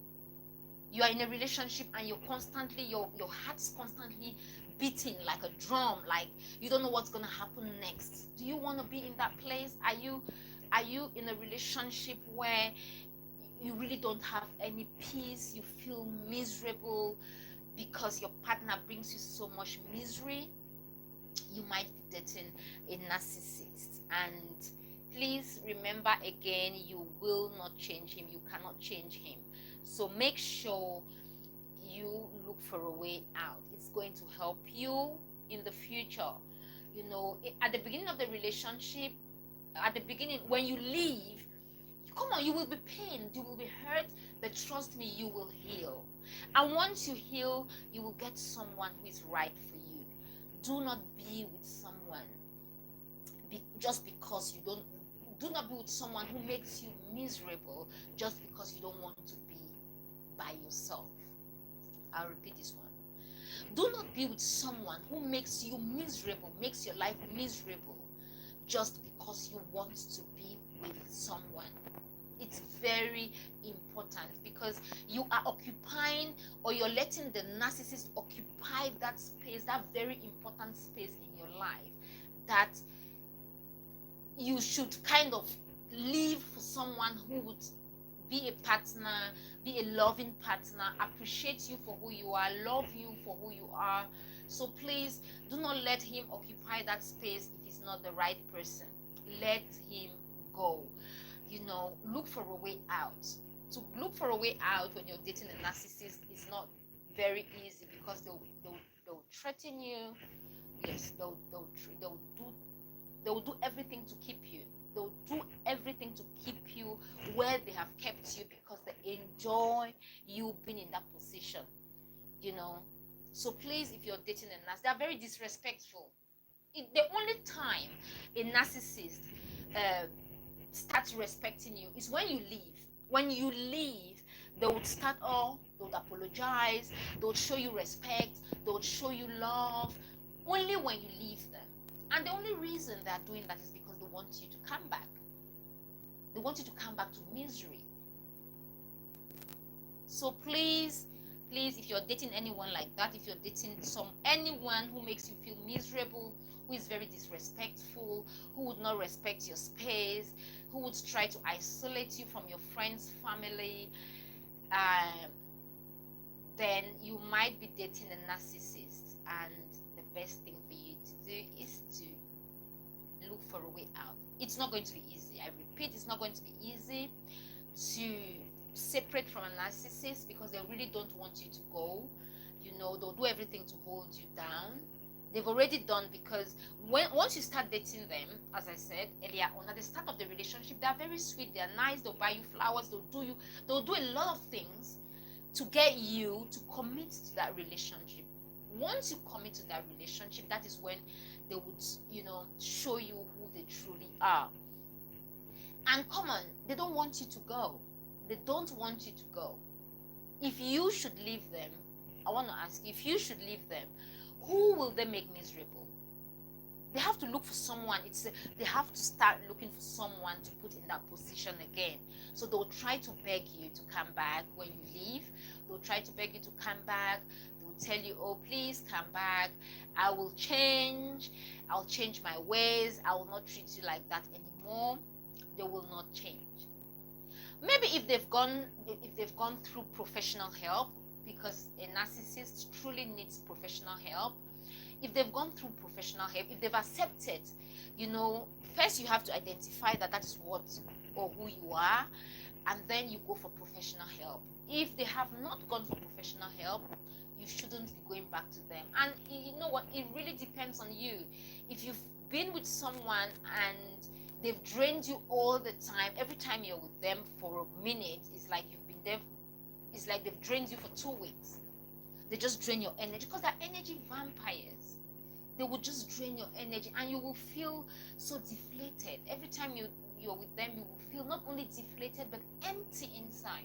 [SPEAKER 2] You are in a relationship and you're constantly, your heart's constantly beating like a drum, like you don't know what's going to happen next. Do you want to be in that place? Are you in a relationship where you really don't have any peace? You feel miserable because your partner brings you so much misery? You might be dating a narcissist. And please remember again, you will not change him. You cannot change him. So make sure you look for a way out. It's going to help you in the future. You know, at the beginning of the relationship, at the beginning, when you leave, come on, you will be pained, you will be hurt, but trust me, you will heal. And once you heal, you will get someone who is right for you. Do not be with someone just because you don't. Do not be with someone who makes you miserable just because you don't want to be by yourself. I'll repeat this one. Do not be with someone who makes you miserable, makes your life miserable, just because you want to be with someone. It's very important, because you are occupying, or you're letting the narcissist occupy that space, that very important space in your life, that you should kind of leave for someone who would be a partner, be a loving partner, appreciate you for who you are, love you for who you are. So please do not let him occupy that space if he's not the right person. Let him go. Look for a way out. To look for a way out when you're dating a narcissist is not very easy, because they'll threaten you. Yes, they'll do everything to keep you. They'll do everything to keep you where they have kept you, because they enjoy you being in that position. So please, if you're dating a narcissist, they're very disrespectful. The only time a narcissist starts respecting you is when you leave. When you leave, they would they would apologize, they would show you respect, they would show you love, only when you leave them. And the only reason they're doing that is because they want you to come back. They want you to come back to misery. So please, if you're dating anyone like that, if you're dating anyone who makes you feel miserable, who is very disrespectful, who would not respect your space, who would try to isolate you from your friends, family, then you might be dating a narcissist. And the best thing for you to do is to look for a way out. It's not going to be easy. I repeat, it's not going to be easy to separate from a narcissist, because they really don't want you to go. They'll do everything to hold you down. They've already done, because once you start dating them, as I said earlier on, at the start of the relationship, they're very sweet, they're nice, they'll buy you flowers, they'll do a lot of things to get you to commit to that relationship. Once you commit to that relationship, that is when they would, show you who they truly are. And come on, they don't want you to go. They don't want you to go. If you should leave them, I want to ask you, if you should leave them, who will they make miserable? They have to look for someone. They have to start looking for someone to put in that position again. So they'll try to beg you to come back when you leave. They'll try to beg you to come back. They'll tell you, oh, please come back. I will change. I'll change my ways. I will not treat you like that anymore. They will not change. Maybe if they've gone through professional help, because a narcissist truly needs professional help. If they've gone through professional help, if they've accepted, first you have to identify that is what or who you are, and then you go for professional help. If they have not gone for professional help, you shouldn't be going back to them. And you know what? It really depends on you. If you've been with someone and they've drained you all the time, every time you're with them for a minute, it's like you've been there. It's like they've drained you for 2 weeks. They just drain your energy, because they're energy vampires. They will just drain your energy, and you will feel so deflated. Every time you're with them, you will feel not only deflated, but empty inside.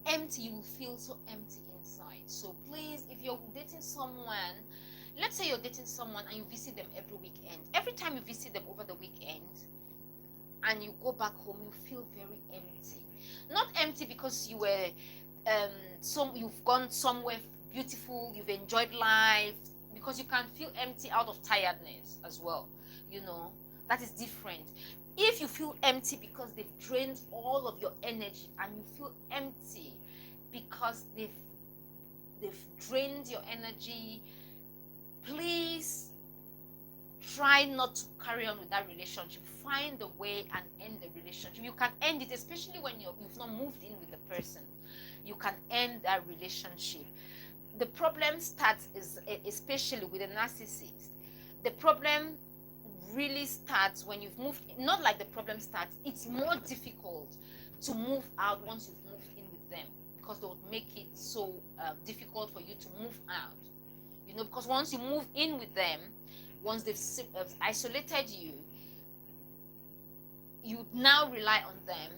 [SPEAKER 2] Empty. You will feel so empty inside. So please, if you're dating someone, let's say you're dating someone and you visit them every weekend. Every time you visit them over the weekend, and you go back home, you feel very empty. Not empty because you were you've gone somewhere beautiful, you've enjoyed life, because you can feel empty out of tiredness as well. That is different. If you feel empty because they've drained all of your energy, and you feel empty because they've drained your energy, please try not to carry on with that relationship. Find a way and end the relationship. You can end it, especially when you've not moved in with the person. You can end that relationship. The problem starts especially with a narcissist. The problem really starts when you've moved in. Not like the problem starts. It's more difficult to move out once you've moved in with them, because they would make it so difficult for you to move out. Because once you move in with them, once they've isolated you, you now rely on them.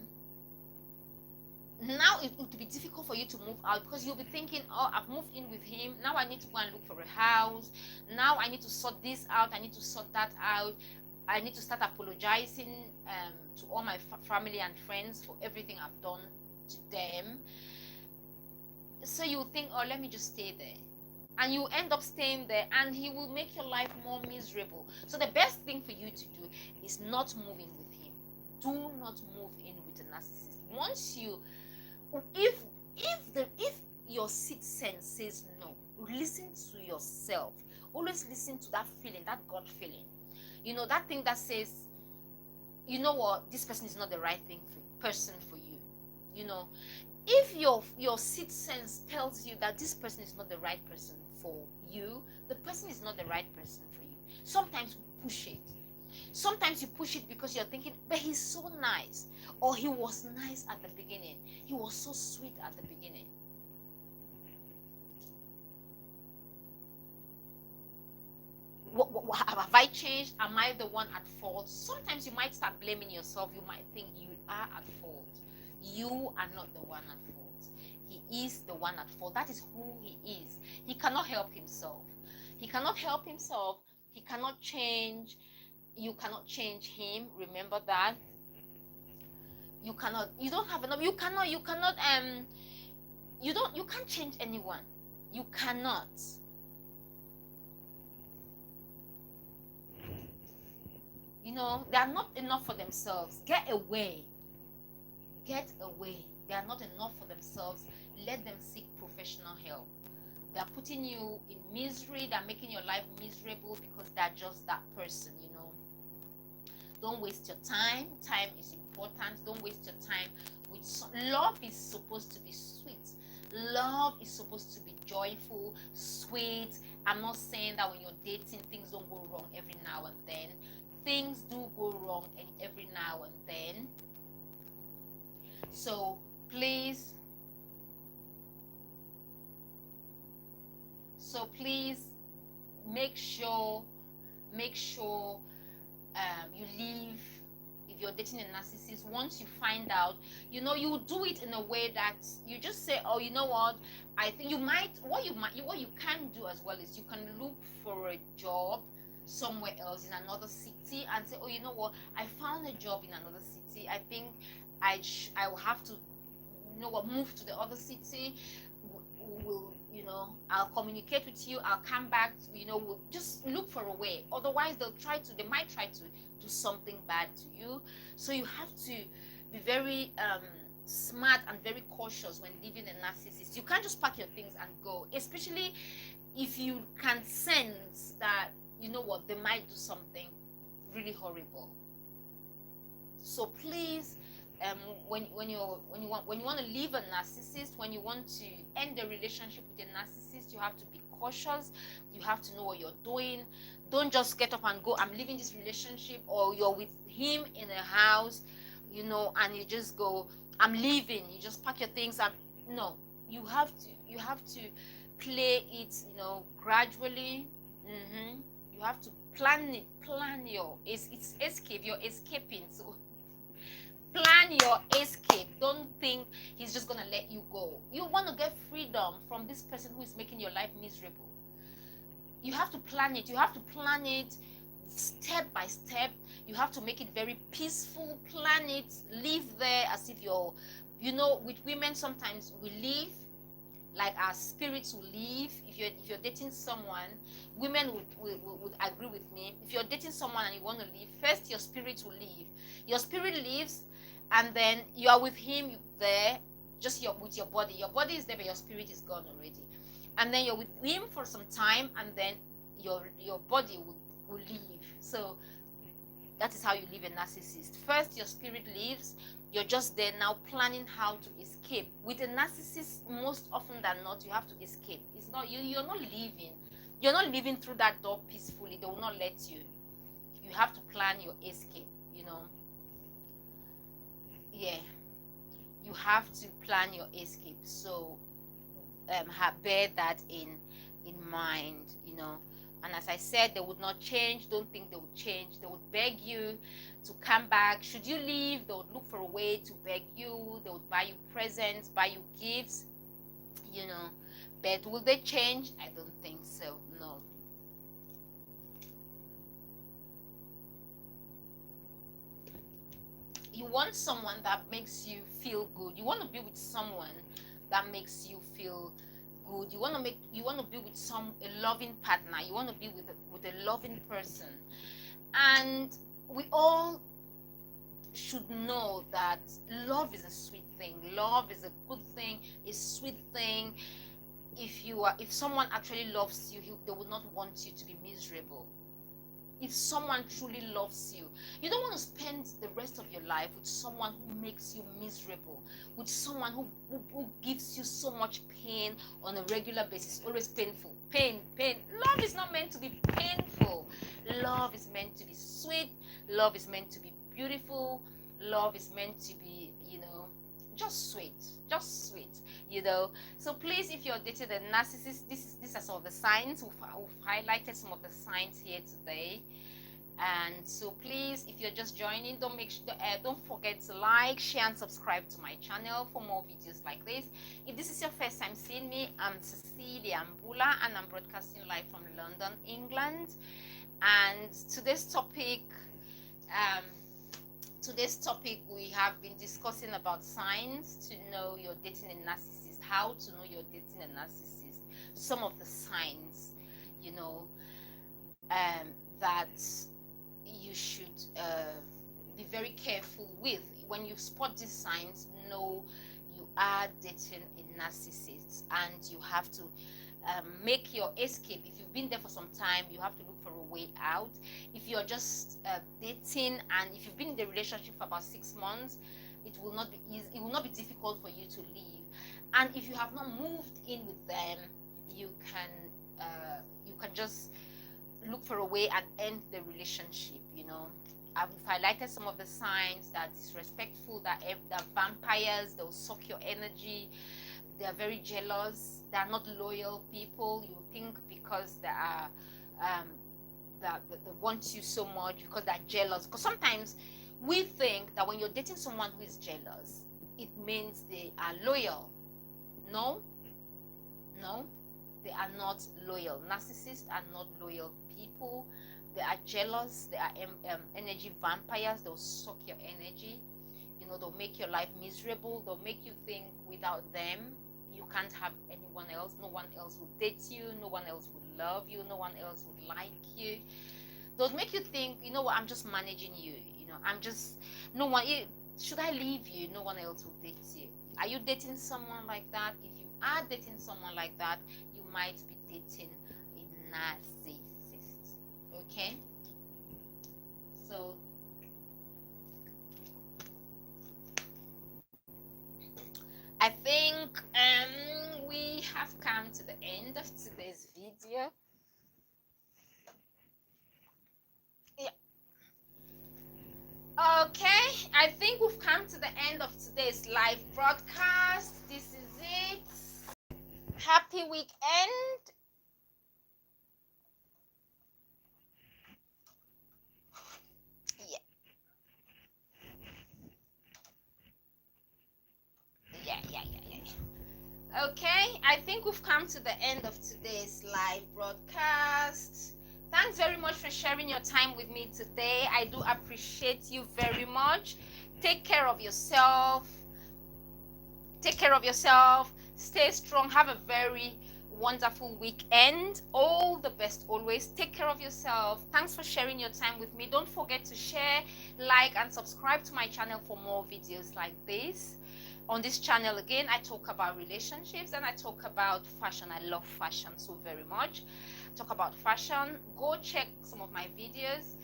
[SPEAKER 2] Now it would be difficult for you to move out, because you'll be thinking, oh, I've moved in with him. Now I need to go and look for a house. Now I need to sort this out. I need to sort that out. I need to start apologizing to all my family and friends for everything I've done to them. So you think, oh, let me just stay there. And you end up staying there, and he will make your life more miserable. So the best thing for you to do is not move in with him. Do not move in with a narcissist. Once you, if your sixth sense says no, listen to yourself. Always listen to that feeling, that gut feeling. You know, that thing that says, you know what, this person is not the right person for you. You know, if your sixth sense tells you that this person is not the right person for you, the person is not the right person for you. Sometimes we push it. Sometimes you push it because you're thinking, but he's so nice, or he was nice at the beginning, he was so sweet at the beginning. Have I changed? Am I the one at fault? Sometimes you might start blaming yourself. You might think you are at fault. You are not the one at fault. He is the one at fault. That is who he is. He cannot help himself. He cannot help himself. He cannot change. You cannot change him. Remember that. You cannot. You don't have enough. You can't change anyone. You cannot. You know, they are not enough for themselves. Get away. Get away. They are not enough for themselves. Let them seek professional help. They are putting you in misery. They are making your life miserable because they are just that person, you know. Don't waste your time. Time is important. Don't waste your time with love is supposed to be sweet. Love is supposed to be joyful, sweet. I'm not saying that when you're dating, things don't go wrong every now and then. Things do go wrong every now and then. So please make sure you leave. If you're dating a narcissist, once you find out, you know, you do it in a way that you just say, oh, you know what, I think what you can do as well is you can look for a job somewhere else in another city and say, oh, you know what, I found a job in another city. I think I will have to, you know what, move to the other city. You know, I'll communicate with you. I'll come back. You know, we'll just look for a way. Otherwise, they might try to do something bad to you. So you have to be very smart and very cautious when leaving a narcissist. You can't just pack your things and go, especially if you can sense that, you know what, they might do something really horrible. So please, when you want to leave a narcissist, when you want to end a relationship with a narcissist, you have to be cautious. You have to know what you're doing. Don't just get up and go, I'm leaving this relationship, or you're with him in a house, you know, and you just go, I'm leaving. You just pack your things and no, you have to play it, you know, gradually. You have to plan it's escape. You're escaping, so plan your escape. Don't think he's just gonna let you go. You want to get freedom from this person who is making your life miserable. You have to plan it. You have to plan it step by step. You have to make it very peaceful. Plan it. Live there as if you're, you know, with women sometimes we live like our spirits will leave. If you're dating someone, women would agree with me. If you're dating someone and you want to leave, first your spirit will leave. Your spirit leaves, and then you are with him there, just with your body. Your body is there, but your spirit is gone already. And then you're with him for some time, and then your body will leave. So that is how you leave a narcissist. First, your spirit leaves. You're just there now planning how to escape. With a narcissist, most often than not, you have to escape. It's not you're not leaving. You're not leaving through that door peacefully. They will not let you. You have to plan your escape, you know. Yeah. You have to plan your escape. So bear that in mind, you know. And as I said, they would not change. Don't think they would change. They would beg you to come back. Should you leave, they would look for a way to beg you. They would buy you presents, buy you gifts, you know. But will they change? I don't think so. No. You want someone that makes you feel good. You want to be with someone that makes you feel good. You want to be with a loving partner. You want to be with a loving person. And we all should know that love is a sweet thing. Love is a good thing, a sweet thing. If someone actually loves you, they will not want you to be miserable. if someone truly loves you. You don't want to spend the rest of your life with someone who makes you miserable, with someone who gives you so much pain on a regular basis, always painful. Pain. Love is not meant to be painful. Love is meant to be sweet. Love is meant to be beautiful. Love is meant to be, just sweet. So please, if you're dating a narcissist, these are some of the signs. We've highlighted some of the signs here today. And so please, if you're just joining, don't forget to like, share, and subscribe to my channel for more videos like this. If this is your first time seeing me, I'm Cecilia Mbullah, and I'm broadcasting live from London, England. And today's topic, we have been discussing about signs to know you're dating a narcissist, how to know you're dating a narcissist, some of the signs, that you should be very careful with. When you spot these signs, know you are dating a narcissist, and you have to make your escape. If you've been there for some time, you have to look for a way out. If you're just dating, and if you've been in the relationship for about 6 months, it will not be easy. It will not be difficult for you to leave. And if you have not moved in with them, you can just look for a way and end the relationship. I've highlighted some of the signs: that disrespectful, that vampires, they'll suck your energy, they are very jealous, they are not loyal people. You think because they are that they want you so much because they're jealous. Because sometimes we think that when you're dating someone who is jealous, it means they are loyal. No, they are not loyal. Narcissists are not loyal people. They are jealous. They are energy vampires. They'll suck your energy. They'll make your life miserable. They'll make you think without them you can't have anyone else. No one else will date you. No one else will love you. No one else will like you. They'll make you think, what, I'm just managing you. Should I leave you? No one else will date you. Are you dating someone like that? If you are dating someone like that, you might be dating a narcissist. Okay? So I think we have come to the end of today's video. Yeah. Okay, I think we've come to the end of today's live broadcast. This is it. Happy weekend. Yeah. Okay, I think we've come to the end of today's live broadcast. Thanks very much for sharing your time with me today. I do appreciate you very much. Take care of yourself. Stay strong. Have a very wonderful weekend. All the best always. Take care of yourself. Thanks for sharing your time with me. Don't forget to share, like, and subscribe to my channel for more videos like this. On this channel, again, I talk about relationships and I talk about fashion. I love fashion so very much. Talk about fashion. Go check some of my videos.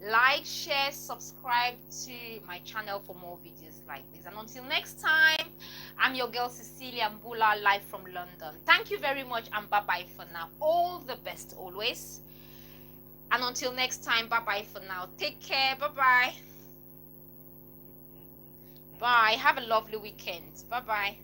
[SPEAKER 2] Like, share, subscribe to my channel for more videos like this. And until next time, I'm your girl Cecilia Mbullah, live from London. Thank you very much, and bye-bye for now. All the best always. And until next time, bye-bye for now. Take care. Bye-bye. Bye. Have a lovely weekend. Bye-bye.